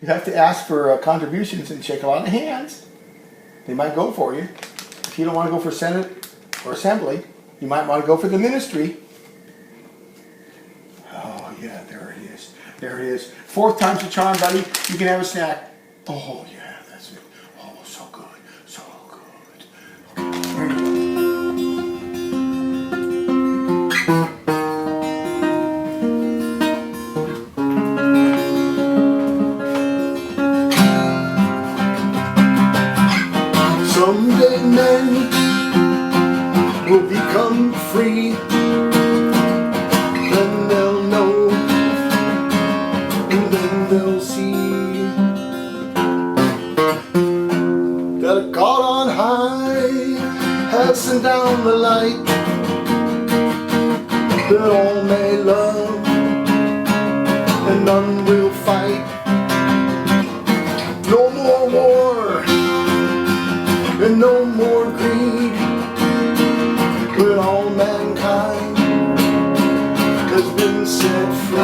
You have to ask for contributions and shake a lot of hands. They might go for you. If you don't want to go for Senate or Assembly, you might want to go for the ministry. Oh, yeah, there it is. There it is. Fourth time's the charm, buddy. You can have a snack. Oh, yeah, that's it. Oh, so good. So good. There you go. Someday men will become free. Then they'll know, and then they'll see that a God on high has sent down the light that all may love and none will fight. No more war and no more greed, but all mankind has been set free.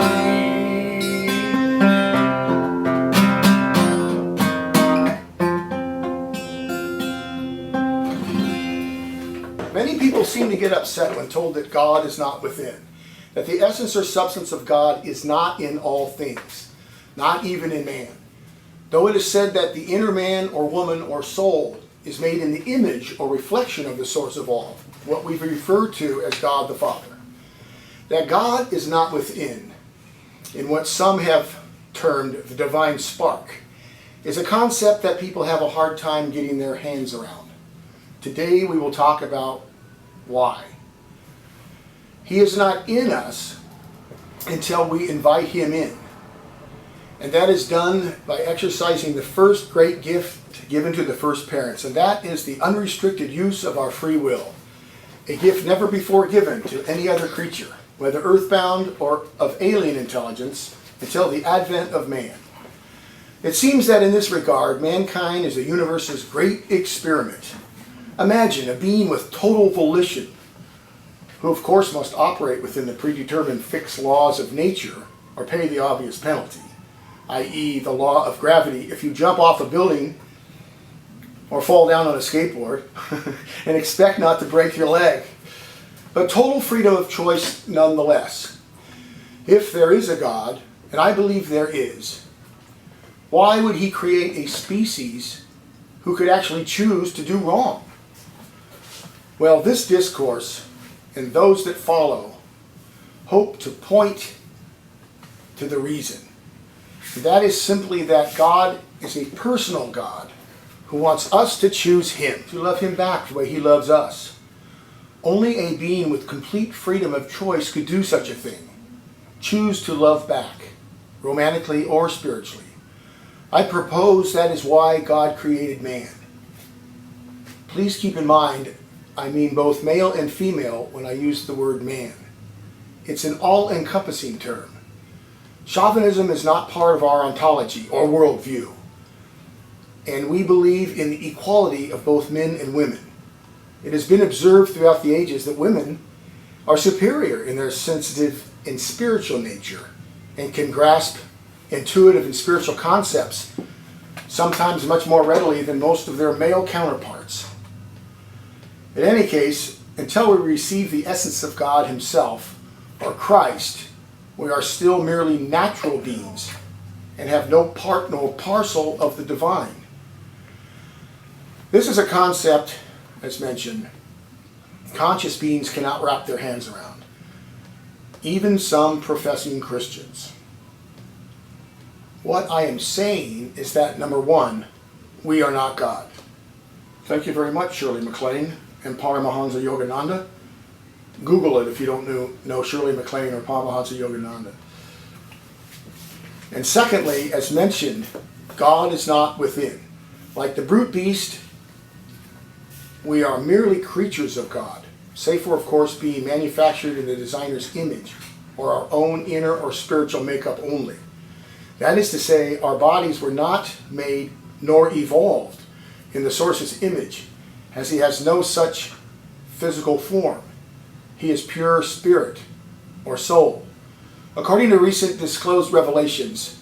Many people seem to get upset when told that God is not within, that the essence or substance of God is not in all things, not even in man. Though it is said that the inner man or woman or soul is made in the image or reflection of the source of all, what we refer to as God the Father. That God is not within, in what some have termed the divine spark, is a concept that people have a hard time getting their hands around. Today we will talk about why. He is not in us until we invite him in. And that is done by exercising the first great gift given to the first parents, and that is the unrestricted use of our free will. A gift never before given to any other creature, whether earthbound or of alien intelligence, until the advent of man. It seems that in this regard, mankind is the universe's great experiment. Imagine a being with total volition, who of course must operate within the predetermined fixed laws of nature or pay the obvious penalty, i.e. the law of gravity. If you jump off a building or fall down on a skateboard and expect not to break your leg. But total freedom of choice nonetheless. If there is a God, and I believe there is, why would he create a species who could actually choose to do wrong? Well, this discourse and those that follow hope to point to the reason. That is simply that God is a personal God who wants us to choose him, to love him back the way he loves us. Only a being with complete freedom of choice could do such a thing. Choose to love back, romantically or spiritually. I propose that is why God created man. Please keep in mind, I mean both male and female when I use the word man. It's an all-encompassing term. Chauvinism is not part of our ontology or worldview. And we believe in the equality of both men and women. It has been observed throughout the ages that women are superior in their sensitive and spiritual nature and can grasp intuitive and spiritual concepts sometimes much more readily than most of their male counterparts. In any case, until we receive the essence of God himself, or Christ, we are still merely natural beings and have no part nor parcel of the divine. This is a concept, as mentioned, conscious beings cannot wrap their hands around. Even some professing Christians. What I am saying is that, number one, we are not God. Thank you very much, Shirley MacLaine and Paramahansa Yogananda. Google it if you don't know Shirley MacLaine or Paramahansa Yogananda. And secondly, as mentioned, God is not within. Like the brute beast, we are merely creatures of God, save for, of course, being manufactured in the designer's image, or our own inner or spiritual makeup only. That is to say, our bodies were not made nor evolved in the source's image, as he has no such physical form. He is pure spirit or soul. According to recent disclosed revelations,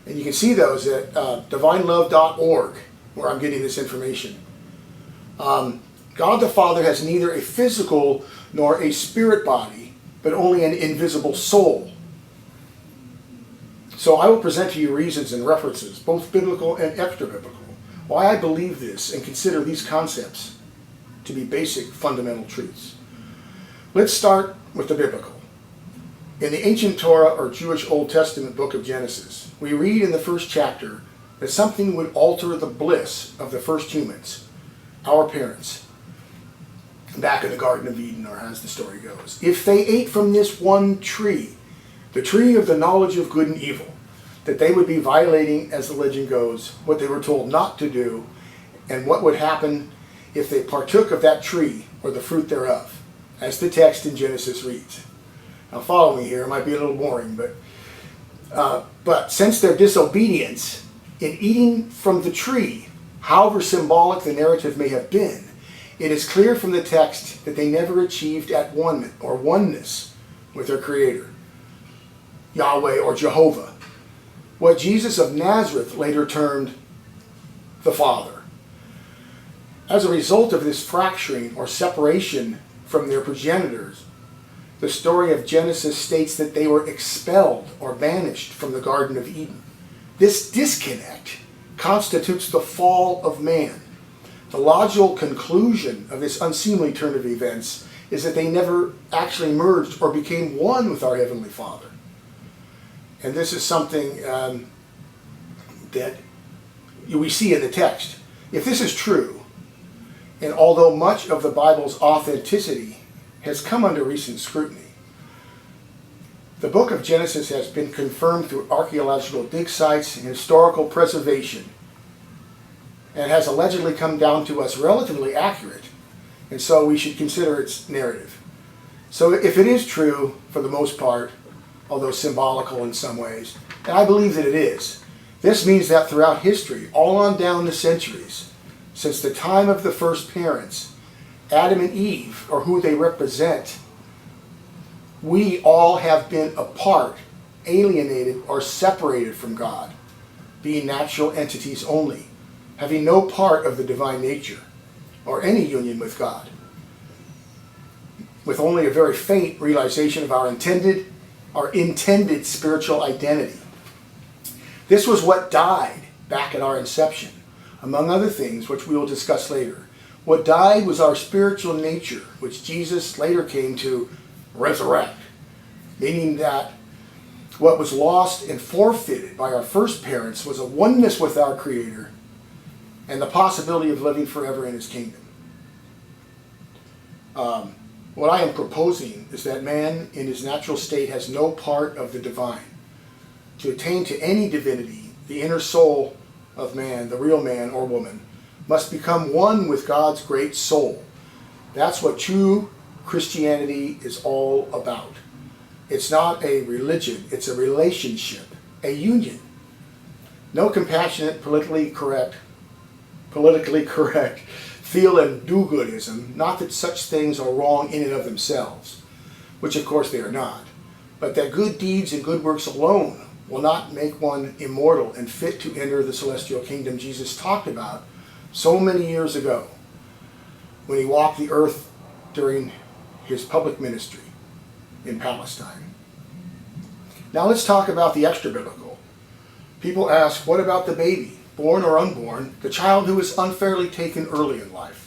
And you can see those at divinelove.org, where I'm getting this information. God the Father has neither a physical nor a spirit body, but only an invisible soul. So I will present to you reasons and references, both biblical and extra-biblical, why I believe this and consider these concepts to be basic fundamental truths. Let's start with the biblical. In the ancient Torah or Jewish Old Testament book of Genesis, we read in the first chapter that something would alter the bliss of the first humans, our parents, back in the Garden of Eden, or as the story goes. If they ate from this one tree, the tree of the knowledge of good and evil, that they would be violating, as the legend goes, what they were told not to do, and what would happen if they partook of that tree or the fruit thereof, as the text in Genesis reads. Now follow me here, it might be a little boring, but since their disobedience in eating from the tree, however symbolic the narrative may have been, it is clear from the text that they never achieved at one or oneness with their Creator, Yahweh or Jehovah, what Jesus of Nazareth later termed the Father. As a result of this fracturing or separation from their progenitors, the story of Genesis states that they were expelled or banished from the Garden of Eden. This disconnect constitutes the fall of man. The logical conclusion of this unseemly turn of events is that they never actually merged or became one with our Heavenly Father. And this is something that we see in the text. If this is true, and although much of the Bible's authenticity has come under recent scrutiny, the book of Genesis has been confirmed through archaeological dig sites and historical preservation, and has allegedly come down to us relatively accurate, and so we should consider its narrative. So if it is true, for the most part, although symbolical in some ways, and I believe that it is, this means that throughout history, all on down the centuries, since the time of the first parents, Adam and Eve, or who they represent, we all have been apart, alienated, or separated from God, being natural entities only, having no part of the divine nature, or any union with God, with only a very faint realization of our intended spiritual identity. This was what died back at our inception, among other things, which we will discuss later. What died was our spiritual nature, which Jesus later came to resurrect, meaning that what was lost and forfeited by our first parents was a oneness with our Creator and the possibility of living forever in His kingdom. What I am proposing is that man in his natural state has no part of the divine. To attain to any divinity, the inner soul of man, the real man or woman, must become one with God's great soul. That's what true Christianity is all about. It's not a religion, it's a relationship, a union. No compassionate, politically correct, feel and do-goodism, not that such things are wrong in and of themselves, which of course they are not, but that good deeds and good works alone will not make one immortal and fit to enter the celestial kingdom Jesus talked about so many years ago when He walked the earth during His public ministry in Palestine. Now let's talk about the extra-biblical. People ask, what about the baby, born or unborn, the child who is unfairly taken early in life?